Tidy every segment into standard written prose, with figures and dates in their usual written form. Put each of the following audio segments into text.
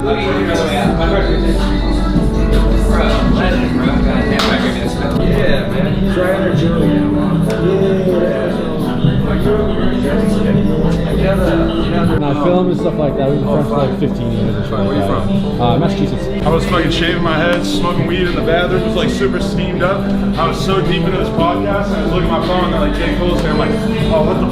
Yeah, man. Trainer Julian. And I film and stuff like that. We've been friends for like 15 years or something. Where you from? Massachusetts. I was fucking shaving my head, smoking weed in the bathroom, was like super steamed up. I was so deep into this podcast, and I was looking at my phone, and they're like, J. Cole's here. I'm like, oh, what the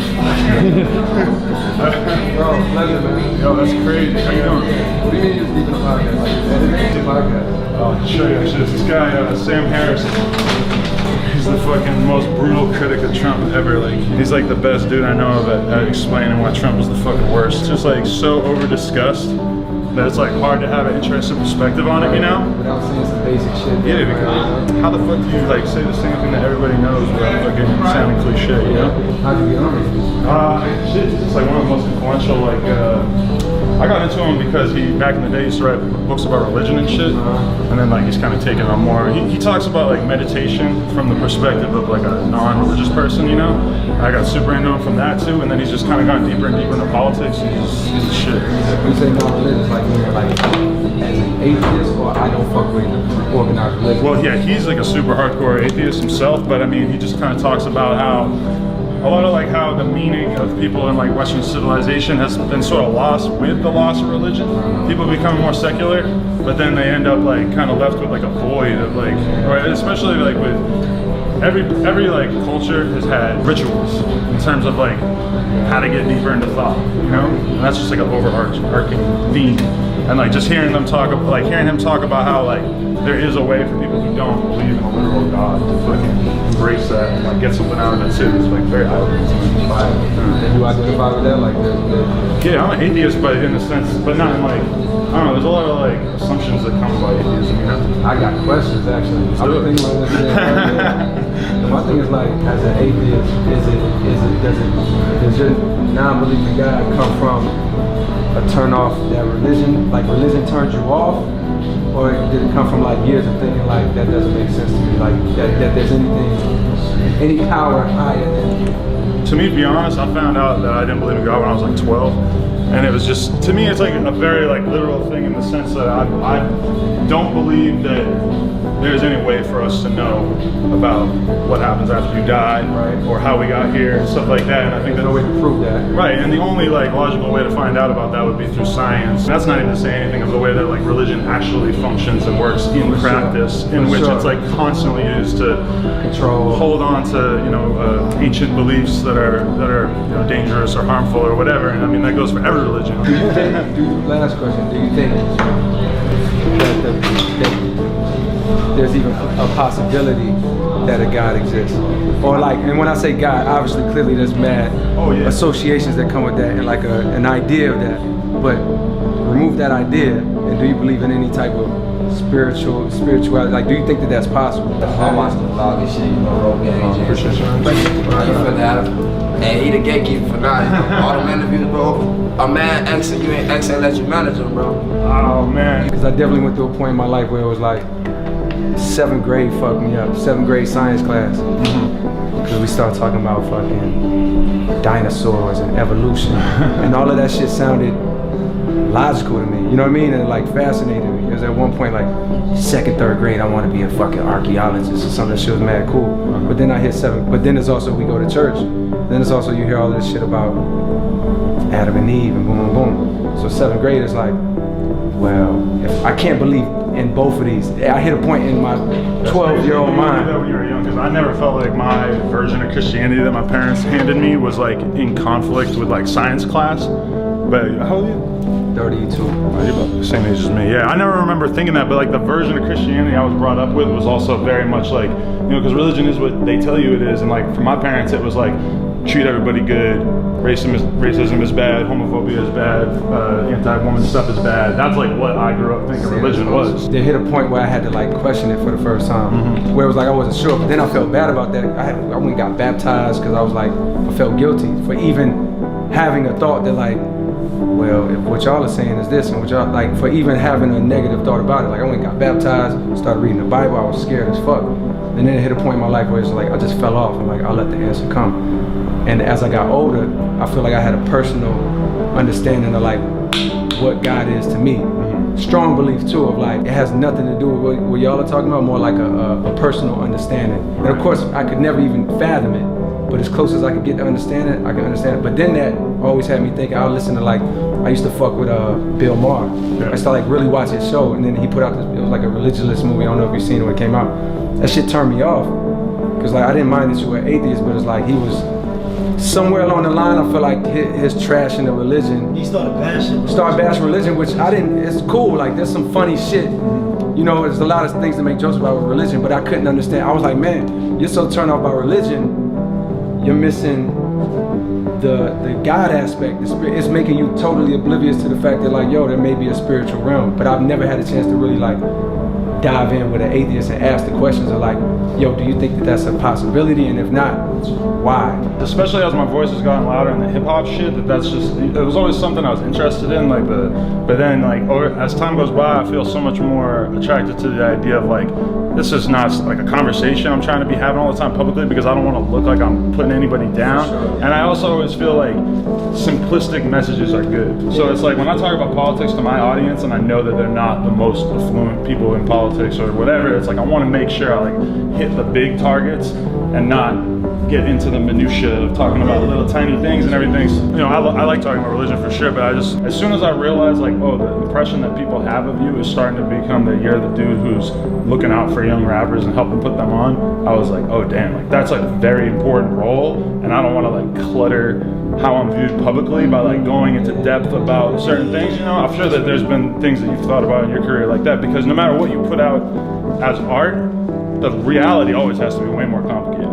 fuck? Bro, pleasure, man. Yo, that's crazy. How you doing? What do you mean you're deep in the podcast? Like, editing the podcast? Oh, I'll show you. Actually, this guy, Sam Harris. He's the fucking most brutal critic of Trump ever. Like, he's like the best dude I know of at explaining why Trump is the fucking worst. Just like so over-discussed that it's like hard to have an interesting perspective on it, you know? Without saying some basic shit. Yeah, because how the fuck do you like say the same thing that everybody knows without fucking sounding cliche, you know? How'd you get on it? Shit, it's like one of the most influential, like, I got into him because he, back in the day, used to write books about religion and shit, and then like he's kind of taken on more. He talks about like meditation from the perspective of like a non-religious person, you know? I got super into him from that too, and then he's just kind of gone deeper and deeper into politics. He's a shit. When you say non-religious, like you're like as an atheist, or I don't fuck with organized religion? Well, yeah, he's like a super hardcore atheist himself, but I mean, he just kind of talks about how a lot of like how the meaning of people in like Western civilization has been sort of lost with the loss of religion. People become more secular, but then they end up like kind of left with like a void of like, or especially like with every like culture has had rituals in terms of like how to get deeper into thought, you know? And that's just like an overarching theme. And like just hearing him talk about how like there is a way for people who don't believe in a literal God to fucking embrace that and like get something out of it too. It's like very eye-opening. And you identify with that? Like, yeah, I'm an atheist, but in a sense, but not in like, I don't know, there's a lot of like assumptions that come about atheism, you know? I got questions actually. I've been thinking about this. My thing is like, as an atheist, does your non-belief in God come from a turn off that religion, like religion turns you off? Or did it come from like years of thinking like that doesn't make sense to me, like that there's any power higher than? To me, to be honest, I found out that I didn't believe in God when I was like 12. And it was just, to me, it's like a very like literal thing in the sense that I don't believe that there's any way for us to know about what happens after you die, right, or how we got here and stuff like that. And I think there's no way to prove that. Right, and the only like logical way to find out about that would be through science. That's not even to say anything of the way that like religion actually functions and works in practice, in which it's like constantly used to control, hold on to, you know, ancient beliefs that are you know, dangerous or harmful or whatever. And I mean that goes for every religion. Last question, do you think that there's even a possibility that a God exists? Or like, and when I say God, obviously clearly there's mad associations that come with that and like an idea of that, but remove that idea and do you believe in any type of spirituality? Like, do you think that that's possible? I watched the vlog and shit, you know, Rogan, appreciate you. And he the gatekeeper for now. All them interviews, bro. A man exit, you ain't exit unless you manage him, bro. Oh man. Because I definitely went through a point in my life where it was like, 7th grade fucked me up. 7th grade science class. Because we started talking about fucking dinosaurs and evolution. And all of that shit sounded logical to me. You know what I mean? And it like fascinated me. Because at one point, like 2nd, 3rd grade, I want to be a fucking archaeologist or something. That shit was mad cool. But then I hit 7th. But then it's also, we go to church. Then it's also, you hear all this shit about Adam and Eve and boom, boom, boom. So 7th grade is like, well, if I can't believe in both of these. I hit a point in my 12-year-old mind. When you were young, because I never felt like my version of Christianity that my parents handed me was like in conflict with like science class. But how old are you? 32. You're about the same age as me. Yeah, I never remember thinking that, but like the version of Christianity I was brought up with was also very much like, you know, because religion is what they tell you it is, and like for my parents it was like, treat everybody good, racism is bad, homophobia is bad, anti-woman stuff is bad. That's like what I grew up thinking religion was. They hit a point where I had to like question it for the first time, where it was like I wasn't sure, but then I felt bad about that. I went and got baptized because I was like, I felt guilty for even having a thought that like, well, if what y'all are saying is this, and what y'all, like, for even having a negative thought about it. Like I went and got baptized, started reading the Bible, I was scared as fuck. And then it hit a point in my life where it's like, I just fell off. I'm like, I'll let the answer come. And as I got older, I feel like I had a personal understanding of like what God is to me. strong belief too of like, it has nothing to do with what y'all are talking about, more like a personal understanding. And of course, I could never even fathom it, but as close as I could get to understand it, I can understand it. But then that always had me thinking, I'll listen to like, I used to fuck with Bill Maher. Yeah. I started like really watch his show, and then he put out this, it was like a religious movie, I don't know if you've seen it when it came out. That shit turned me off. Cause like, I didn't mind that you were atheist, but it's like, he was, somewhere along the line, I feel like his trash in the religion. He started bashing. Religion, which I didn't, it's cool, like there's some funny shit. You know, there's a lot of things to make jokes about with religion, but I couldn't understand. I was like, man, you're so turned off by religion, you're missing the God aspect. The spirit, it's making you totally oblivious to the fact that like, yo, there may be a spiritual realm, but I've never had a chance to really like dive in with an atheist and ask the questions of like, yo, do you think that that's a possibility? And if not, why? Especially as my voice has gotten louder in the hip hop shit, that's just, it was always something I was interested in, like but then like as time goes by, I feel so much more attracted to the idea of like, this is not like a conversation I'm trying to be having all the time publicly, because I don't want to look like I'm putting anybody down. And I also always feel like simplistic messages are good. So it's like when I talk about politics to my audience and I know that they're not the most affluent people in politics or whatever, it's like I want to make sure I like hit the big targets and not get into the minutia of talking about little tiny things and everything. You know, I like talking about religion for sure, but I just, as soon as I realized like, oh, the impression that people have of you is starting to become that you're the dude who's looking out for young rappers and helping put them on, I was like, oh damn, like that's like a very important role, and I don't want to like clutter how I'm viewed publicly by like going into depth about certain things. You know, I'm sure that there's been things that you've thought about in your career like that, because no matter what you put out as art, the reality always has to be way more complicated.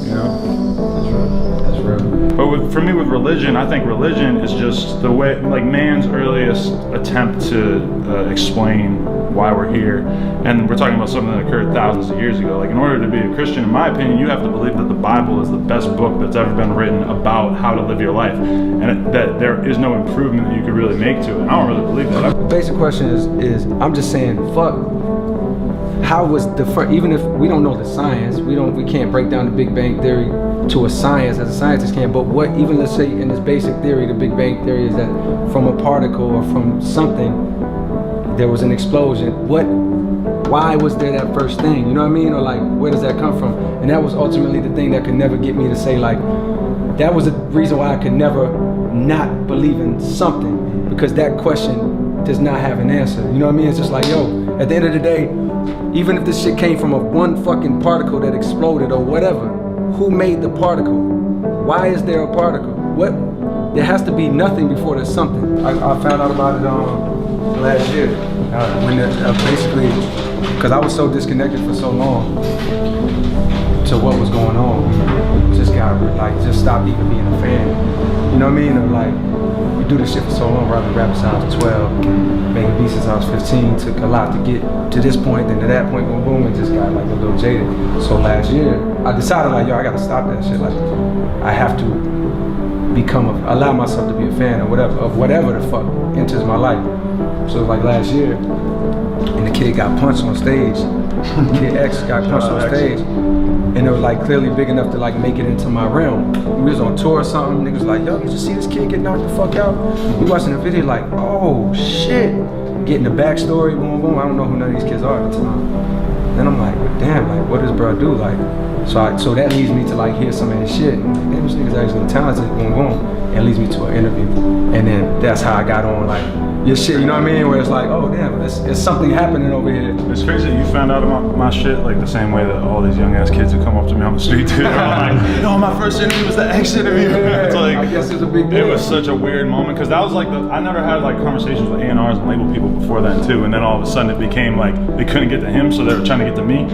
You know? That's real. But for me with religion, I think religion is just the way, like man's earliest attempt to explain why we're here. And we're talking about something that occurred thousands of years ago. Like in order to be a Christian, in my opinion, you have to believe that the Bible is the best book that's ever been written about how to live your life. And that there is no improvement that you could really make to it. And I don't really believe that. The basic question is I'm just saying, fuck, how was the first, even if we don't know the science, we can't break down the Big Bang Theory to a science as a scientist can, but what, even let's say in this basic theory, the Big Bang Theory is that from a particle or from something, there was an explosion. Why was there that first thing? You know what I mean? Or like, where does that come from? And that was ultimately the thing that could never get me to say like, that was the reason why I could never not believe in something, because that question does not have an answer. You know what I mean? It's just like, yo, at the end of the day, even if this shit came from a one fucking particle that exploded or whatever, who made the particle? Why is there a particle? What? There has to be nothing before there's something. I found out about it last year, when basically, because I was so disconnected for so long to what was going on, just stopped even being a fan. You know what I mean? Or like, you do this shit for so long, rapping since I was 12, making beats since I was 15, took a lot to get to this point, then to that point, boom, boom, and just got like a little jaded. So last year, I decided like, yo, I gotta stop that shit. Like, I have to allow myself to be a fan of whatever the fuck enters my life. So like last year, and the kid got punched on stage. Kid X got punched on stage. And it was like clearly big enough to like make it into my realm. We was on tour or something, niggas like, yo, you just see this kid get knocked the fuck out? We watching the video like, oh shit. Getting the backstory, boom, boom. I don't know who none of these kids are at the time. Then I'm like, damn, like what does bro do? Like, so that leads me to like hear some of his shit. And like, damn, this nigga's actually talented, boom, boom. It leads me to an interview. And then that's how I got on like your shit, you know what I mean? Where it's like, oh damn, there's something happening over here. It's crazy that you found out about my shit like the same way that all these young ass kids who come up to me on the street do. They're all like, no, my first interview was the X interview. It's like, I guess it's a big deal. It was such a weird moment, because that was like I never had like conversations with A&Rs and label people before then too, and then all of a sudden it became like they couldn't get to him, so they were trying to get to me.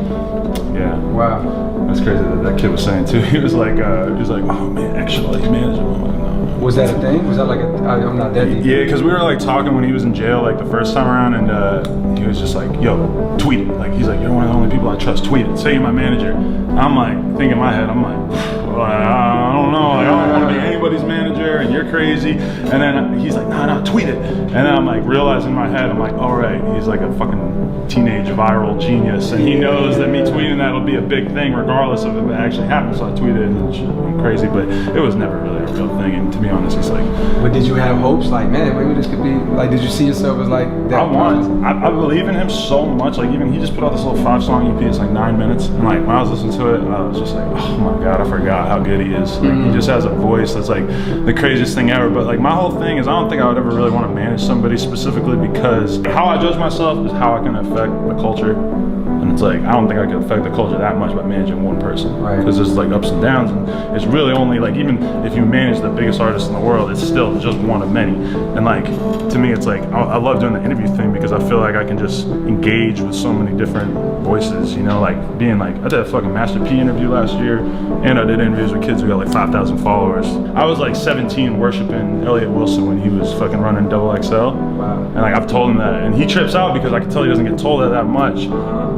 Yeah. Wow. That's crazy that kid was saying too. He was like, oh man, actually, manager. I'm like, no. Was that a thing? Was that like I'm not that deep? Yeah, because we were like talking when he was in jail like the first time around, and he was just like, yo, tweet it. Like he's like, you're one of the only people I trust, tweet it. Say you're my manager. I'm like, thinking in my head, I'm like, I don't know, like, I don't want to be anybody's manager, and you're crazy. And then he's like, no, tweet it. And then I'm like realizing in my head, I'm like, all right, he's like a fucking teenage viral genius, and he knows that me tweeting that'll be a big thing regardless of if it actually happens. So I tweeted, and then shit went crazy, but it was never really a real thing. And to be honest, it's like. But did you have hopes? Like, man, maybe this could be. Like, did you see yourself as like that? I believe in him so much. Like, even he just put out this little 5-song EP. It's like 9 minutes, and like when I was listening to it, I was just like, oh my god, I forgot how good he is. Like, he just has a voice that's like the craziest thing ever. But like my whole thing is, I don't think I would ever really want to manage somebody specifically, because how I judge myself is how I can affect the culture. And it's like, I don't think I can affect the culture that much by managing one person. Right. Because there's like ups and downs, and it's really only like, even if you manage the biggest artist in the world, it's still just one of many. And like, to me, it's like, I love doing the interview thing because I feel like I can just engage with so many different voices, you know, like being like, I did a fucking Master P interview last year, and I did interviews with kids who got like 5,000 followers. I was like 17 worshiping Elliott Wilson when he was fucking running XXL. Wow. And like, I've told him that, and he trips out because I can tell he doesn't get told that much.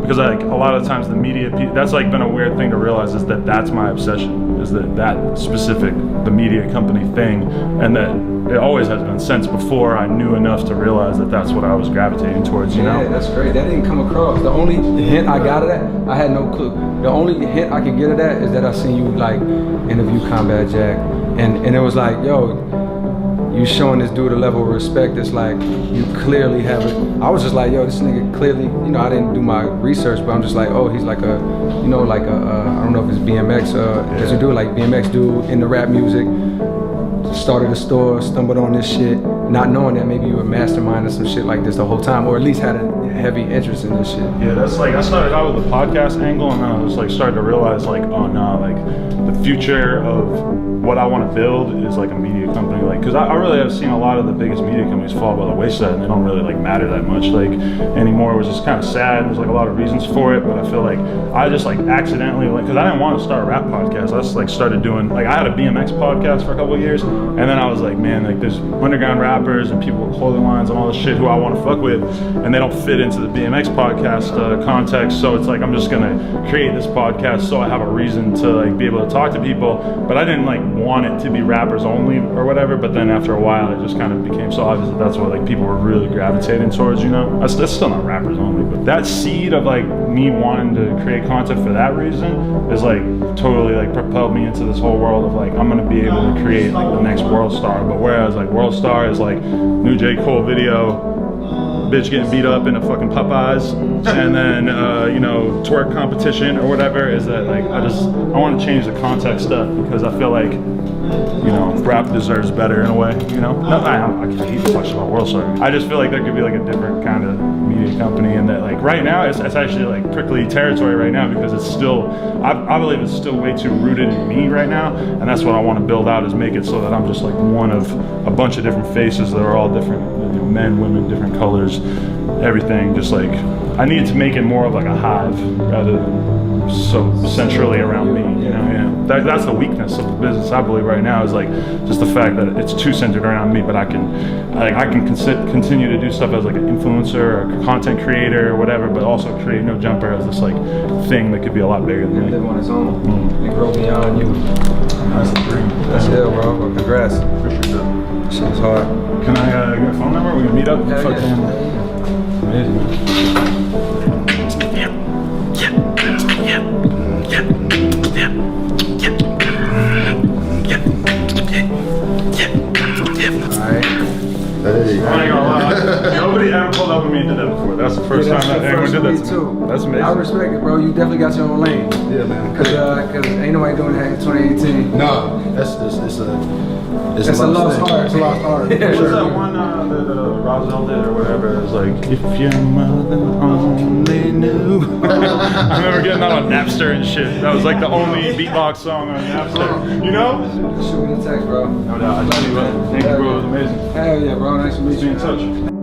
Because like a lot of times the media, that's like been a weird thing to realize, is that that's my obsession, is that specific, the media company thing, and that it always has been since before I knew enough to realize that that's what I was gravitating towards, you know? Yeah, that's great. That didn't come across. The only hint I got of that, I had no clue. The only hint I could get of that is that I seen you like interview Combat Jack, and it was like, yo, you showing this dude a level of respect that's like, you clearly have it. I was just like, yo, this nigga clearly, you know, I didn't do my research, but I'm just like, oh, he's like a, you know, like a, I don't know if it's BMX, there's a dude like BMX dude in the rap music, started a store, stumbled on this shit, not knowing that maybe you were masterminding some shit like this the whole time, or at least had a heavy interest in this shit. Yeah, that's like, I started out with the podcast angle, and then I was like started to realize like, oh no, like the future of what I want to build is like a media company, like, because I really have seen a lot of the biggest media companies fall by the wayside, and they don't really like matter that much like anymore, which is kind of sad. There's like a lot of reasons for it, but I feel like I just like accidentally, like, because I didn't want to start a rap podcast, I just like started doing, like, I had a BMX podcast for a couple of years, and then I was like, man, like there's underground rappers and people with clothing lines and all this shit who I want to fuck with, and they don't fit into the BMX podcast context, so it's like, I'm just gonna create this podcast so I have a reason to like be able to talk to people. But I didn't like want it to be rappers only or whatever, but then after a while it just kind of became so obvious that that's what like people were really gravitating towards, you know? That's still not rappers only, but that seed of like me wanting to create content for that reason is like totally like propelled me into this whole world of like, I'm gonna be able to create like the next World Star. But whereas like World Star is like new J. Cole video, bitch getting beat up in a fucking Popeyes, and then you know, twerk competition or whatever, is that like I want to change the context up, because I feel like, you know, rap deserves better in a way, you know? I hate to talk about World Star. I just feel like there could be like a different kind of media company, and that like right now it's actually like prickly territory right now, because it's still, I believe it's still way too rooted in me right now, and that's what I want to build out, is make it so that I'm just like one of a bunch of different faces that are all different, you know, men, women, different colors, everything. Just like, I need to make it more of like a hive rather than so centrally around me, you know? Yeah. That's the weakness of the business, I believe, right now, is like just the fact that it's too centered around me. But I can continue to do stuff as like an influencer or a content creator or whatever, but also create No Jumper as this like thing that could be a lot bigger than me. Live on its own and grow beyond you. That's the dream. That's it, bro. Well, congrats. Appreciate that. Shit's hard. Can I get a phone number? We can meet up. Hell Fucking amazing. Hey. I ain't gonna lie. Nobody ever pulled up with me and did that before. That's the first time that anyone did that to me. That's amazing. I respect it, bro. You definitely got your own lane. Yeah, man. Cause ain't nobody doing that in 2018. No, it's a lost art. It's a lost art. What was that one that Roswell did or whatever? It was like, if your mother only knew. I remember getting that on Napster and shit. That was like the only beatbox song on Napster. You know? Shoot me a text, bro. No doubt. I love you, bro. Thank you, bro. It was amazing. Hell yeah, bro. Nice to meet Be you. in touch.